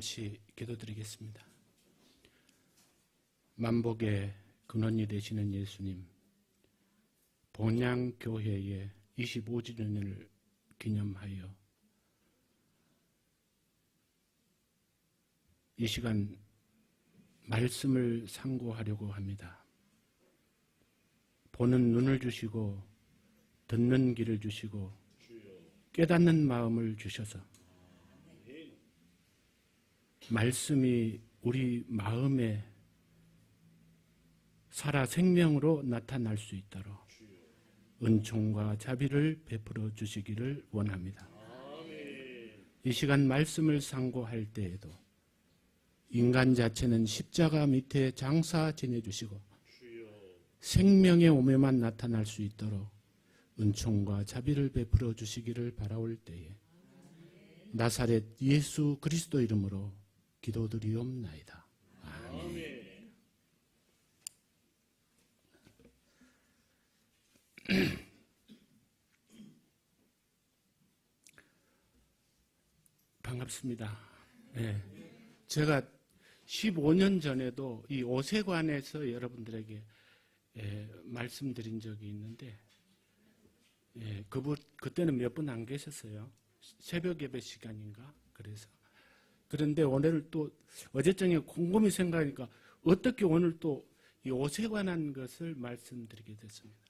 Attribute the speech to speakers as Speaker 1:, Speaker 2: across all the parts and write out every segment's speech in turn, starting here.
Speaker 1: 같이 기도드리겠습니다. 만복의 근원이 되시는 예수님, 본향교회의 25주년을 기념하여 이 시간 말씀을 상고하려고 합니다. 보는 눈을 주시고 듣는 귀를 주시고 깨닫는 마음을 주셔서 말씀이 우리 마음에 살아 생명으로 나타날 수 있도록 은총과 자비를 베풀어 주시기를 원합니다. 이 시간 말씀을 상고할 때에도 인간 자체는 십자가 밑에 장사 지내주시고 생명의 오매만 나타날 수 있도록 은총과 자비를 베풀어 주시기를 바라올 때에 나사렛 예수 그리스도 이름으로 기도드리옵나이다. 아멘. 반갑습니다. 네. 제가 15년 전에도 이 오세관에서 여러분들에게 말씀드린 적이 있는데 그때는 몇 분 안 계셨어요. 새벽 예배 시간인가? 그런데 오늘 또 어제저녁에 곰곰이 생각하니까 어떻게 오늘 또 이 옷에 관한 것을 말씀드리게 됐습니다.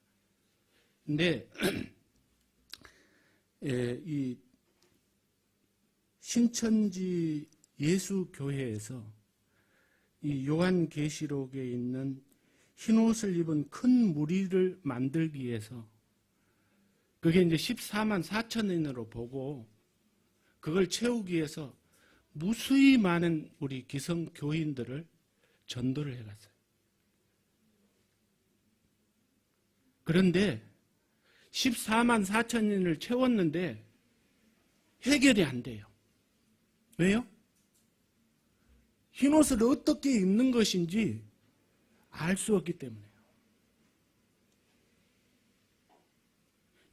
Speaker 1: 근데 이 신천지 예수교회에서 이 요한계시록에 있는 흰옷을 입은 큰 무리를 만들기 위해서 그게 이제 14만 4천인으로 보고 그걸 채우기 위해서 무수히 많은 우리 기성 교인들을 전도를 해갔어요. 그런데 14만 4천인을 채웠는데 해결이 안 돼요. 왜요? 흰옷을 어떻게 입는 것인지 알 수 없기 때문에요.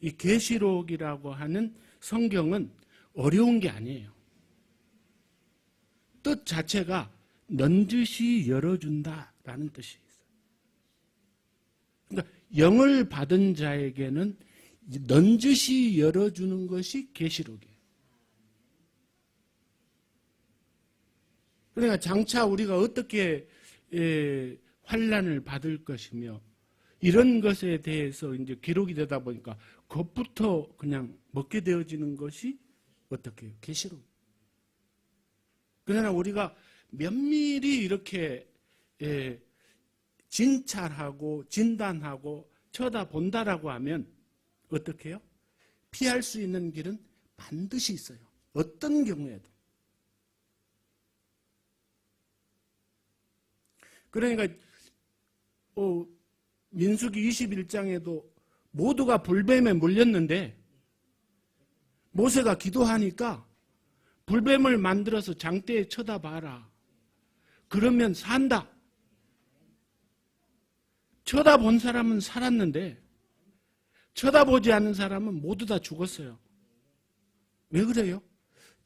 Speaker 1: 이 계시록이라고 하는 성경은 어려운 게 아니에요. 뜻 자체가 넌지시 열어준다라는 뜻이 있어요. 그러니까 영을 받은 자에게는 넌지시 열어주는 것이 계시록이에요. 그러니까 장차 우리가 어떻게 환난을 받을 것이며 이런 것에 대해서 이제 기록이 되다 보니까 그것부터 그냥 먹게 되어지는 것이 어떻게 해요? 계시록. 그러나 우리가 면밀히 이렇게 진찰하고 진단하고 쳐다본다라고 하면 어떻게 해요? 피할 수 있는 길은 반드시 있어요. 어떤 경우에도. 그러니까 민수기 21장에도 모두가 불뱀에 물렸는데 모세가 기도하니까 불뱀을 만들어서 장대에 쳐다봐라. 그러면 산다. 쳐다본 사람은 살았는데 쳐다보지 않은 사람은 모두 다 죽었어요. 왜 그래요?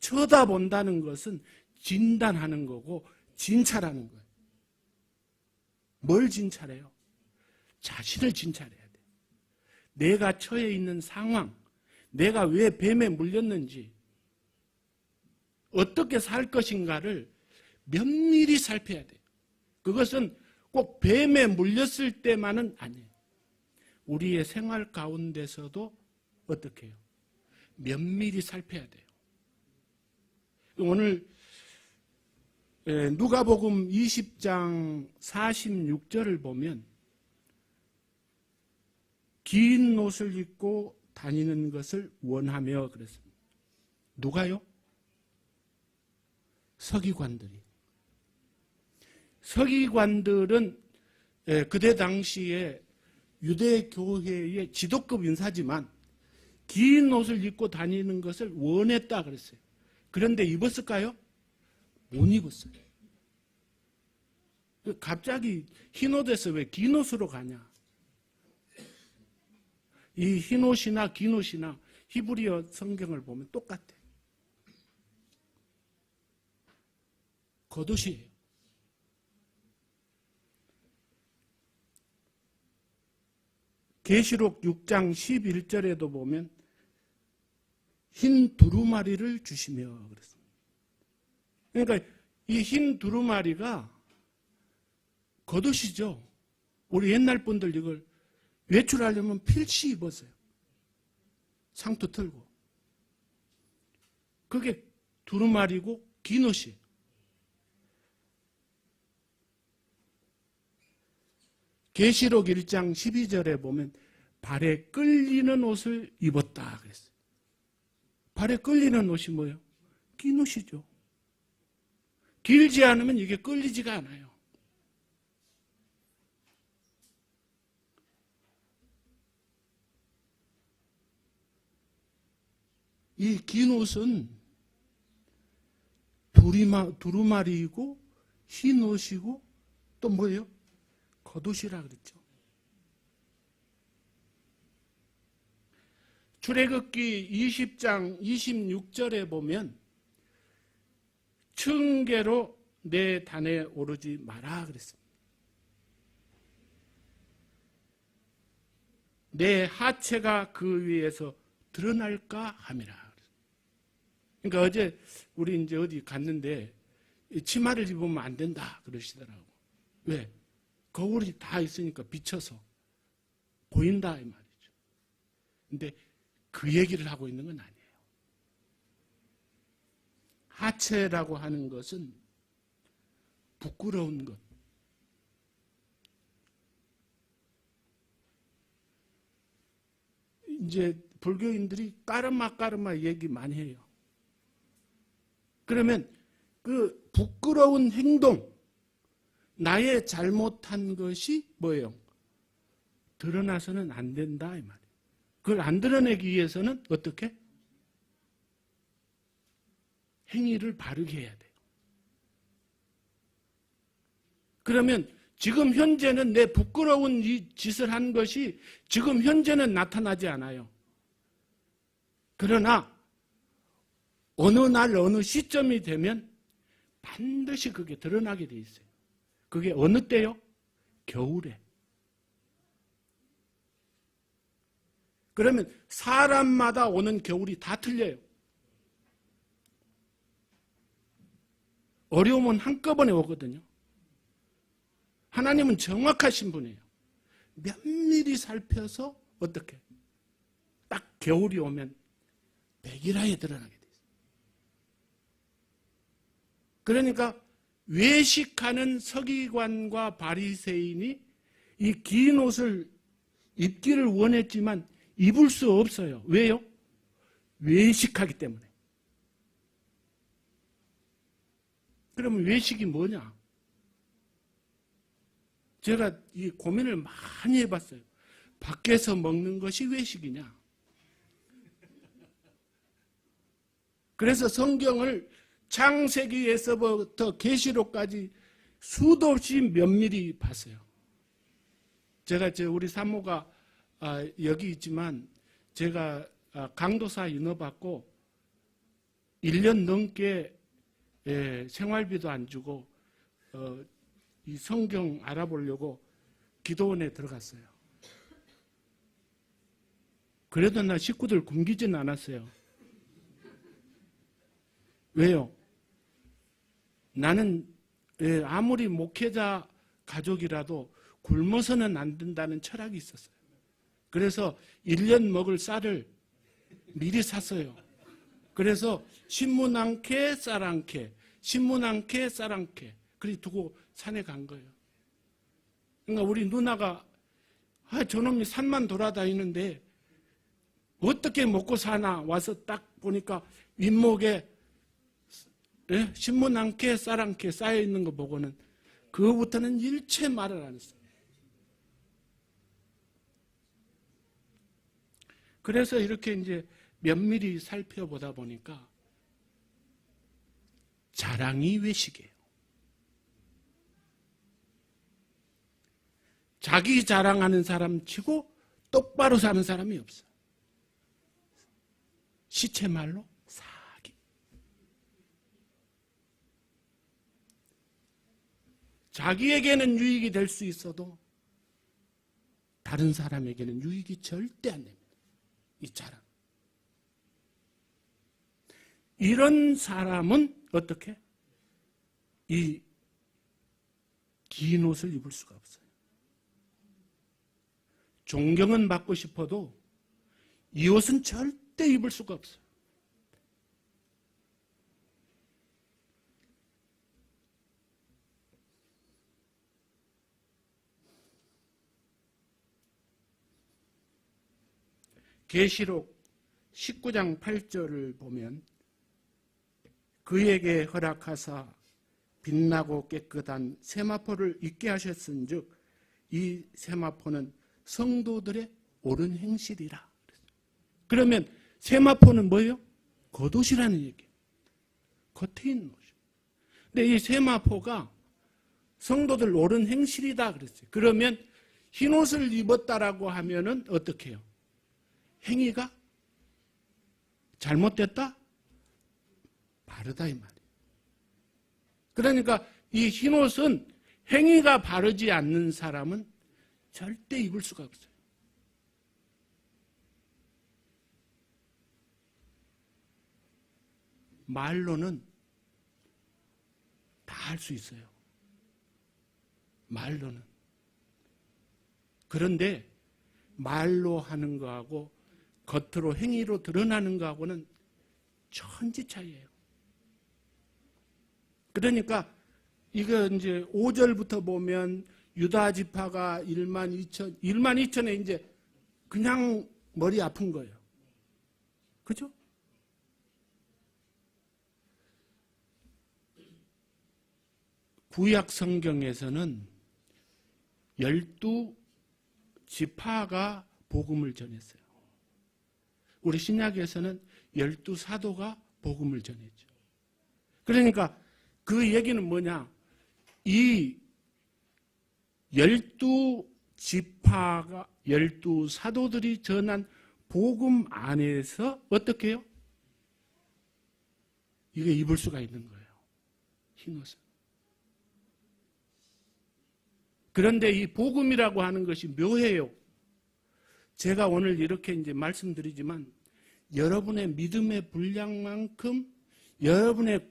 Speaker 1: 쳐다본다는 것은 진단하는 거고 진찰하는 거예요. 뭘 진찰해요? 자신을 진찰해야 돼요. 내가 처해 있는 상황, 내가 왜 뱀에 물렸는지, 어떻게 살 것인가를 면밀히 살펴야 돼요. 그것은 꼭 뱀에 물렸을 때만은 아니에요. 우리의 생활 가운데서도 어떻게 해요? 면밀히 살펴야 돼요. 오늘 누가복음 20장 46절을 보면 긴 옷을 입고 다니는 것을 원하며 그랬습니다. 누가요? 서기관들이. 서기관들은 그때 당시에 유대교회의 지도급 인사지만 긴 옷을 입고 다니는 것을 원했다 그랬어요. 그런데 입었을까요? 못 입었어요. 갑자기 흰 옷에서 왜 긴 옷으로 가냐? 이 흰 옷이나 긴 옷이나 히브리어 성경을 보면 똑같아요. 겉옷이에요. 계시록 6장 11절에도 보면 흰 두루마리를 주시며 그랬습니다. 그러니까 이 흰 두루마리가 겉옷이죠. 우리 옛날 분들 이걸 외출하려면 필시 입었어요. 상투 틀고. 그게 두루마리고 긴 옷이에요. 계시록 1장 12절에 보면 발에 끌리는 옷을 입었다 그랬어요. 발에 끌리는 옷이 뭐예요? 긴 옷이죠. 길지 않으면 이게 끌리지가 않아요. 이 긴 옷은 두루마리이고 흰 옷이고 또 뭐예요? 겉옷이라 그랬죠. 출애굽기 20장 26절에 보면 층계로 내 단에 오르지 마라 그랬습니다. 내 하체가 그 위에서 드러날까 함이라. 그러니까 어제 우리 이제 어디 갔는데 치마를 입으면 안 된다 그러시더라고. 왜? 거울이 다 있으니까 비쳐서 보인다 이 말이죠. 근데 그 얘기를 하고 있는 건 아니에요. 하체라고 하는 것은 부끄러운 것. 이제 불교인들이 까르마 얘기 많이 해요. 그러면 그 부끄러운 행동, 나의 잘못한 것이 뭐예요? 드러나서는 안 된다 이 말이에요. 그걸 안 드러내기 위해서는 어떻게? 행위를 바르게 해야 돼요. 그러면 지금 현재는 내 부끄러운 이 짓을 한 것이 지금 현재는 나타나지 않아요. 그러나 어느 날 어느 시점이 되면 반드시 그게 드러나게 돼 있어요. 그게 어느 때요? 겨울에. 그러면 사람마다 오는 겨울이 다 틀려요. 어려움은 한꺼번에 오거든요. 하나님은 정확하신 분이에요. 면밀히 살펴서 어떻게? 딱 겨울이 오면 백일하에 드러나게 돼 있어요. 그러니까 외식하는 서기관과 바리새인이 이 긴 옷을 입기를 원했지만 입을 수 없어요. 왜요? 외식하기 때문에. 그러면 외식이 뭐냐? 제가 이 고민을 많이 해봤어요. 밖에서 먹는 것이 외식이냐? 그래서 성경을 창세기에서부터 계시록까지 수도 없이 면밀히 봤어요. 제가 우리 사모가 여기 있지만 제가 강도사 인허 받고 1년 넘게 생활비도 안 주고 이 성경 알아보려고 기도원에 들어갔어요. 그래도 나 식구들 굶기진 않았어요. 왜요? 나는 아무리 목회자 가족이라도 굶어서는 안 된다는 철학이 있었어요. 그래서 1년 먹을 쌀을 미리 샀어요. 그래서 신문 한 캐, 쌀 한 캐, 신문 한 캐, 쌀 한 캐. 그리 두고 산에 간 거예요. 그러니까 우리 누나가 저놈이 산만 돌아다니는데 어떻게 먹고 사나 와서 딱 보니까 윗목에 신문 한 캐, 쌀 한 캐 쌓여 있는 거 보고는 그거부터는 일체 말을 안 했어요. 그래서 이렇게 이제 면밀히 살펴보다 보니까 자랑이 외식이에요. 자기 자랑하는 사람 치고 똑바로 사는 사람이 없어요. 시체 말로 사기. 자기에게는 유익이 될 수 있어도 다른 사람에게는 유익이 절대 안 됩니다. 이 자랑. 이런 사람은 어떻게? 이 긴 옷을 입을 수가 없어요. 존경은 받고 싶어도 이 옷은 절대 입을 수가 없어요. 계시록 19장 8절을 보면 그에게 허락하사 빛나고 깨끗한 세마포를 입게 하셨은즉 이 세마포는 성도들의 옳은 행실이라. 그러면 세마포는 뭐예요? 겉옷이라는 얘기예요. 겉에 있는 옷이요. 근데 이 세마포가 성도들 옳은 행실이다 그랬어요. 그러면 흰 옷을 입었다라고 하면은 어떻게 해요? 행위가 잘못됐다? 바르다 이 말이에요. 그러니까 이 흰옷은 행위가 바르지 않는 사람은 절대 입을 수가 없어요. 말로는 다 할 수 있어요. 말로는. 그런데 말로 하는 거하고 겉으로 행위로 드러나는 거하고는 천지 차이예요. 그러니까 이거 이제 5절부터 보면 유다 지파가 1만 2천에 이제 그냥 머리 아픈 거예요. 그죠? 구약 성경에서는 12지파가 복음을 전했어요. 우리 신약에서는 12사도가 복음을 전했죠. 그러니까 그 얘기는 뭐냐? 이 12지파가 12사도들이 전한 복음 안에서 어떻게 해요? 이게 입을 수가 있는 거예요. 흰옷을. 그런데 이 복음이라고 하는 것이 묘해요. 제가 오늘 이렇게 이제 말씀드리지만 여러분의 믿음의 분량만큼 여러분의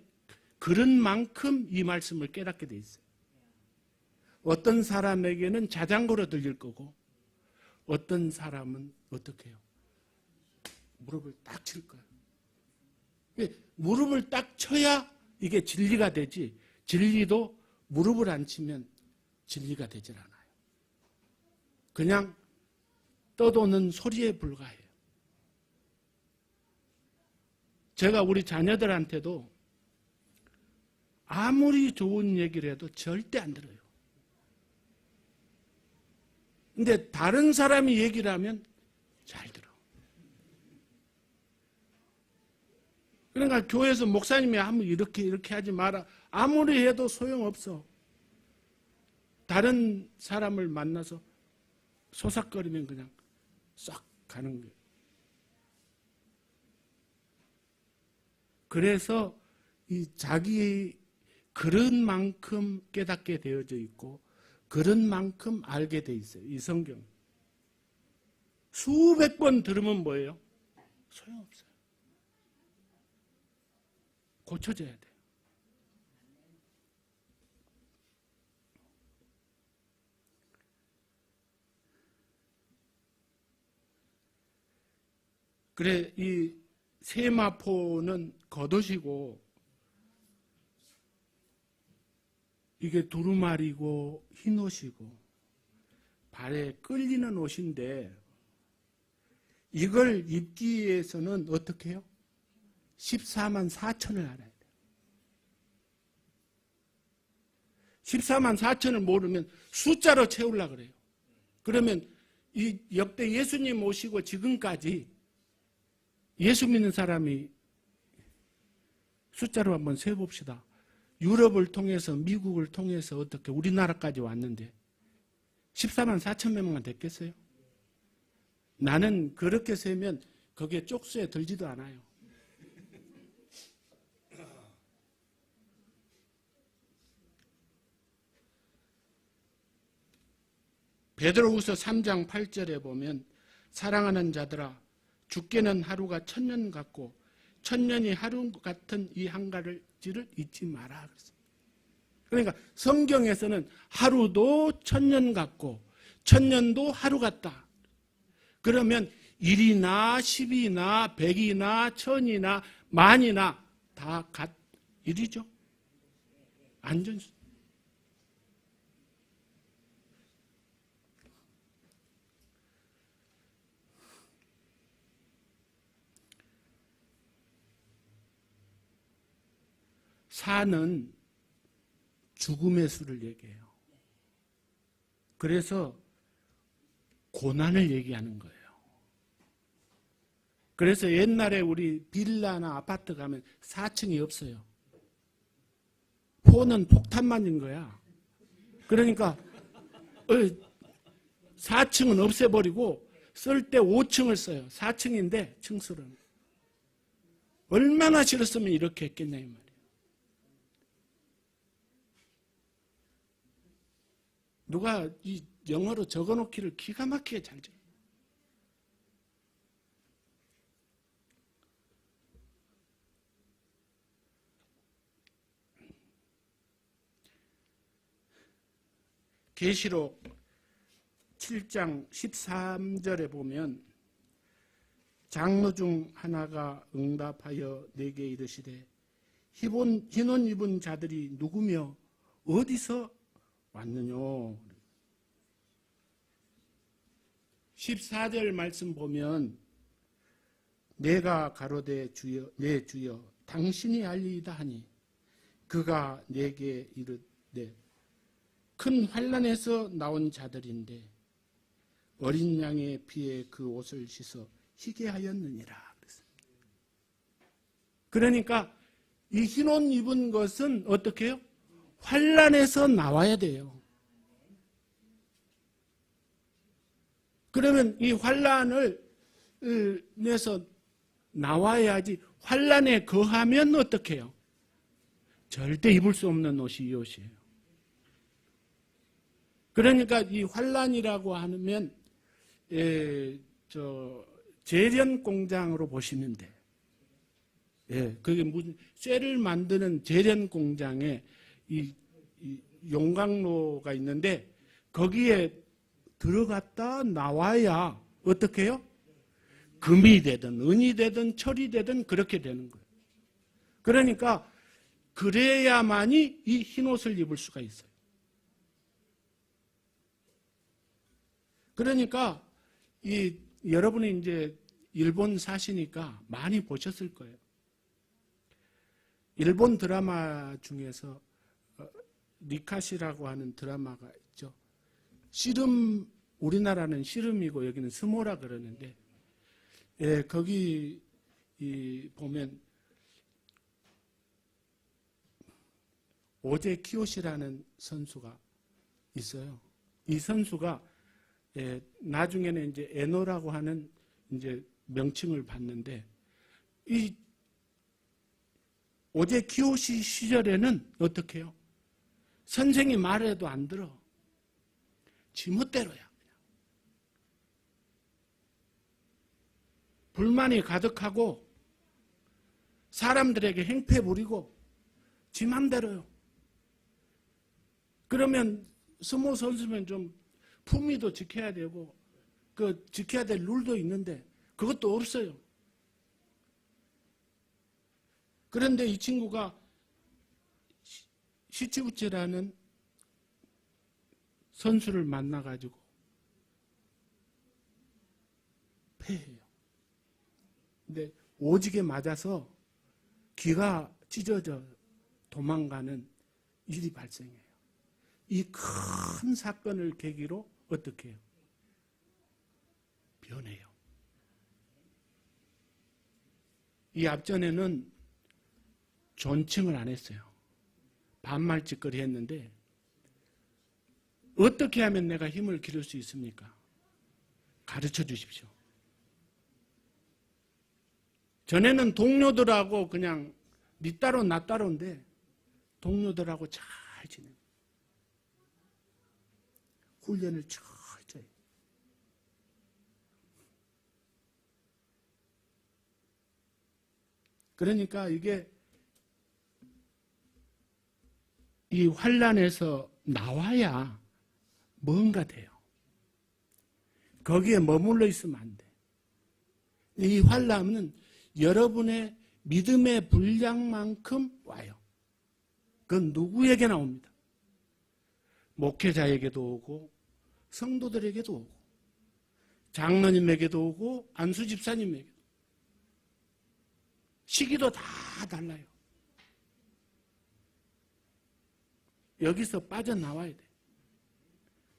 Speaker 1: 그릇만큼 이 말씀을 깨닫게 돼 있어요. 어떤 사람에게는 자장고로 들릴 거고 어떤 사람은 어떻게 해요? 무릎을 딱 칠 거예요. 무릎을 딱 쳐야 이게 진리가 되지 진리도 무릎을 안 치면 진리가 되질 않아요. 그냥 떠도는 소리에 불과해요. 제가 우리 자녀들한테도 아무리 좋은 얘기를 해도 절대 안 들어요. 근데 다른 사람이 얘기를 하면 잘 들어. 그러니까 교회에서 목사님이 한번 이렇게 하지 마라. 아무리 해도 소용없어. 다른 사람을 만나서 소삭거리면 그냥 싹 가는 거예요. 그래서 이 자기의 그런 만큼 깨닫게 되어져 있고 그런 만큼 알게 돼 있어요. 이 성경. 수백 번 들으면 뭐예요? 소용없어요. 고쳐져야 돼요. 그래, 이 세마포는 겉옷이고 이게 두루마리고 흰옷이고 발에 끌리는 옷인데 이걸 입기 위해서는 어떻게 해요? 14만 4천을 알아야 돼요. 14만 4천을 모르면 숫자로 채우려고 그래요. 그러면 이 역대 예수님 오시고 지금까지 예수 믿는 사람이 숫자로 한번 세봅시다. 유럽을 통해서 미국을 통해서 어떻게 우리나라까지 왔는데 14만 4천 명만 됐겠어요? 나는 그렇게 세면 거기에 쪽수에 들지도 않아요. 베드로후서 3장 8절에 보면 사랑하는 자들아 죽게는 하루가 1000년 같고 1000년이 하루 같은 이 한 가지를 잊지 마라. 그러니까 성경에서는 하루도 1000년 같고 1000년도 하루 같다. 그러면 1이나 10이나 100이나 1000이나 만이나 다 일이죠. 안전수. 사는 죽음의 수를 얘기해요. 그래서 고난을 얘기하는 거예요. 그래서 옛날에 우리 빌라나 아파트 가면 4층이 없어요. 포는 폭탄 맞은 거야. 그러니까 4층은 없애버리고 쓸 때 5층을 써요. 4층인데 층수는. 얼마나 싫었으면 이렇게 했겠냐 이 말이에요. 누가 이 영어로 적어놓기를 기가 막히게 잘 적어요. 계시록 7장 13절에 보면 장로 중 하나가 응답하여 내게 이르시되 흰옷 입은 자들이 누구며 어디서 왔느냐. 14절 말씀 보면 내가 가로되 주여 내 주여 당신이 알리이다 하니 그가 내게 이르되 큰 환난에서 나온 자들인데 어린 양의 피에 그 옷을 씻어 희게 하였느니라. 그러니까 이 흰옷 입은 것은 어떻게 해요? 환난에서 나와야 돼요. 그러면 이 환난을 내서 나와야지. 환난에 거하면 어떻게 해요? 절대 입을 수 없는 옷이 이 옷이에요. 그러니까 이 환난이라고 하면 제련 공장으로 보시면 돼. 그게 무슨 쇠를 만드는 제련 공장에 이 용광로가 있는데 거기에 들어갔다 나와야 어떻게 해요? 금이 되든 은이 되든 철이 되든 그렇게 되는 거예요. 그러니까 그래야만이 이 흰옷을 입을 수가 있어요. 그러니까 여러분이 이제 일본 사시니까 많이 보셨을 거예요. 일본 드라마 중에서 리카시라고 하는 드라마가 있죠. 씨름, 우리나라는 씨름이고 여기는 스모라 그러는데, 거기 보면 오제 키요시라는 선수가 있어요. 이 선수가 나중에는 이제 에노라고 하는 이제 명칭을 받는데, 이 오제 키요시 시절에는 어떻게 해요? 선생이 말해도 안 들어. 지멋대로야. 그냥. 불만이 가득하고 사람들에게 행패 부리고 지 맘대로요. 그러면 스모 선수면 좀 품위도 지켜야 되고 그 지켜야 될 룰도 있는데 그것도 없어요. 그런데 이 친구가 시치부치라는 선수를 만나가지고 패해요. 근데 오지게 맞아서 귀가 찢어져 도망가는 일이 발생해요. 이 큰 사건을 계기로 어떻게 해요? 변해요. 이 앞전에는 존칭을 안 했어요. 반말짓거리 했는데 어떻게 하면 내가 힘을 기를 수 있습니까? 가르쳐 주십시오. 전에는 동료들하고 그냥 니 따로 나 따로인데 동료들하고 잘 지내요. 훈련을 잘 터져요. 그러니까 이게 이 환난에서 나와야 뭔가 돼요. 거기에 머물러 있으면 안 돼. 이 환난은 여러분의 믿음의 분량만큼 와요. 그건 누구에게나 옵니다. 목회자에게도 오고 성도들에게도 오고 장로님에게도 오고 안수 집사님에게도 시기도 다 달라요. 여기서 빠져나와야 돼.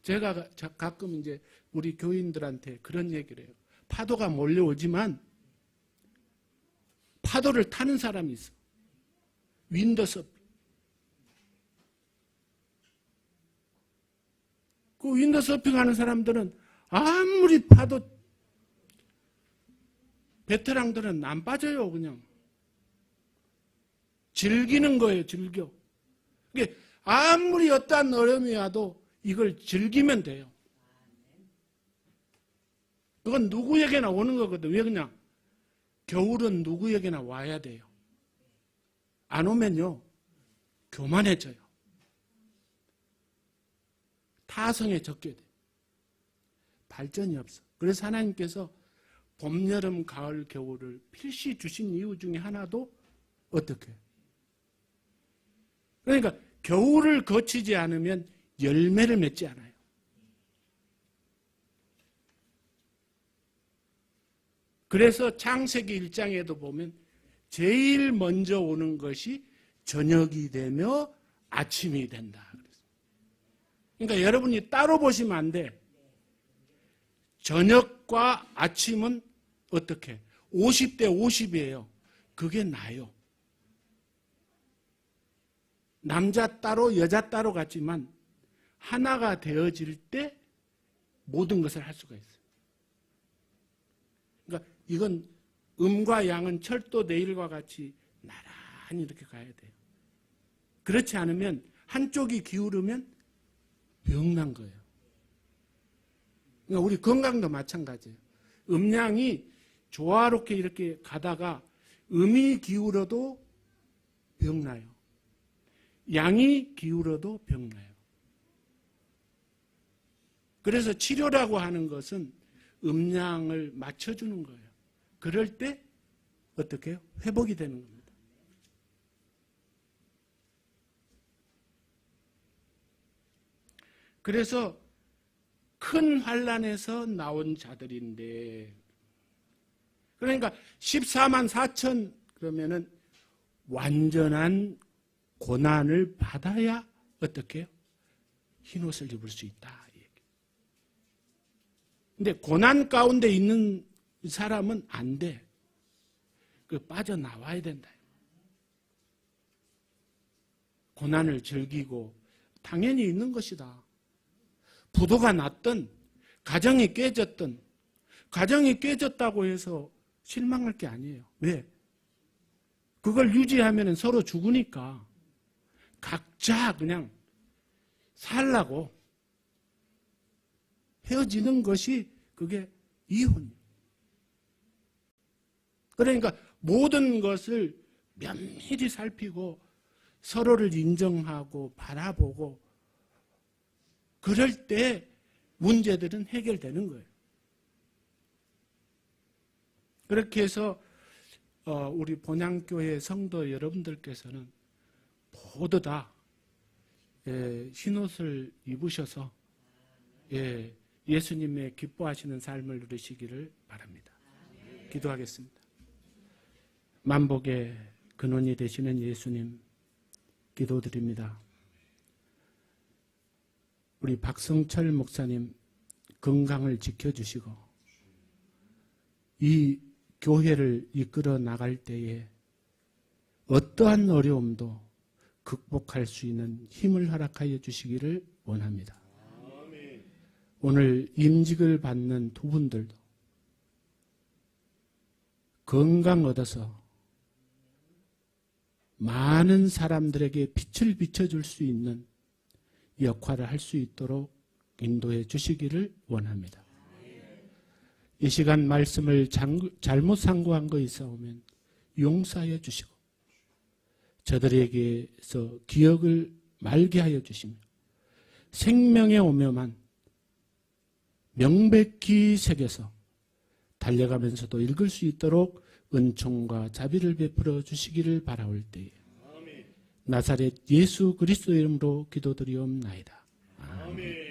Speaker 1: 제가 가끔 이제 우리 교인들한테 그런 얘기를 해요. 파도가 몰려오지만 파도를 타는 사람이 있어. 윈더서핑. 그 윈더서핑 하는 사람들은 아무리 파도 베테랑들은 안 빠져요. 그냥 즐기는 거예요. 즐겨. 그게 아무리 어떠한 어려움이 와도 이걸 즐기면 돼요. 그건 누구에게나 오는 거거든. 왜 그냥 겨울은 누구에게나 와야 돼요. 안 오면요 교만해져요. 타성에 적게 돼요. 발전이 없어. 그래서 하나님께서 봄, 여름, 가을, 겨울을 필시 주신 이유 중에 하나도 어떻게 해요? 그러니까 겨울을 거치지 않으면 열매를 맺지 않아요. 그래서 창세기 1장에도 보면 제일 먼저 오는 것이 저녁이 되며 아침이 된다. 그러니까 여러분이 따로 보시면 안 돼. 저녁과 아침은 어떻게? 50대 50이에요. 그게 나요. 남자 따로 여자 따로 같지만 하나가 되어질 때 모든 것을 할 수가 있어요. 그러니까 이건 음과 양은 철도 내일과 같이 나란히 이렇게 가야 돼요. 그렇지 않으면 한쪽이 기울으면 병난 거예요. 그러니까 우리 건강도 마찬가지예요. 음양이 조화롭게 이렇게 가다가 음이 기울어도 병나요. 양이 기울어도 병나요. 그래서 치료라고 하는 것은 음양을 맞춰주는 거예요. 그럴 때 어떻게 해요? 회복이 되는 겁니다. 그래서 큰 환난에서 나온 자들인데, 그러니까 14만 4천 그러면은 완전한 고난을 받아야 어떻게 해요? 흰옷을 입을 수 있다. 근데 고난 가운데 있는 사람은 안 돼. 그 빠져나와야 된다. 고난을 즐기고 당연히 있는 것이다. 부도가 났든 가정이 깨졌든 가정이 깨졌다고 해서 실망할 게 아니에요. 왜? 그걸 유지하면 서로 죽으니까 각자 그냥 살라고 헤어지는 것이 그게 이혼이에요. 그러니까 모든 것을 면밀히 살피고 서로를 인정하고 바라보고 그럴 때 문제들은 해결되는 거예요. 그렇게 해서 우리 본향교회 성도 여러분들께서는 모두 다 흰옷을 입으셔서 예수님의 기뻐하시는 삶을 누리시기를 바랍니다. 기도하겠습니다. 만복의 근원이 되시는 예수님 기도드립니다. 우리 박성철 목사님 건강을 지켜주시고 이 교회를 이끌어 나갈 때에 어떠한 어려움도 극복할 수 있는 힘을 허락하여 주시기를 원합니다. 오늘 임직을 받는 두 분들도 건강 얻어서 많은 사람들에게 빛을 비춰줄 수 있는 역할을 할 수 있도록 인도해 주시기를 원합니다. 이 시간 말씀을 잘못 상고한 거 있어오면 용서하여 주시고 저들에게서 기억을 말게 하여 주시며 생명의 오묘만 명백히 새겨서 달려가면서도 읽을 수 있도록 은총과 자비를 베풀어 주시기를 바라올 때에 나사렛 예수 그리스도 이름으로 기도드리옵나이다. 아멘.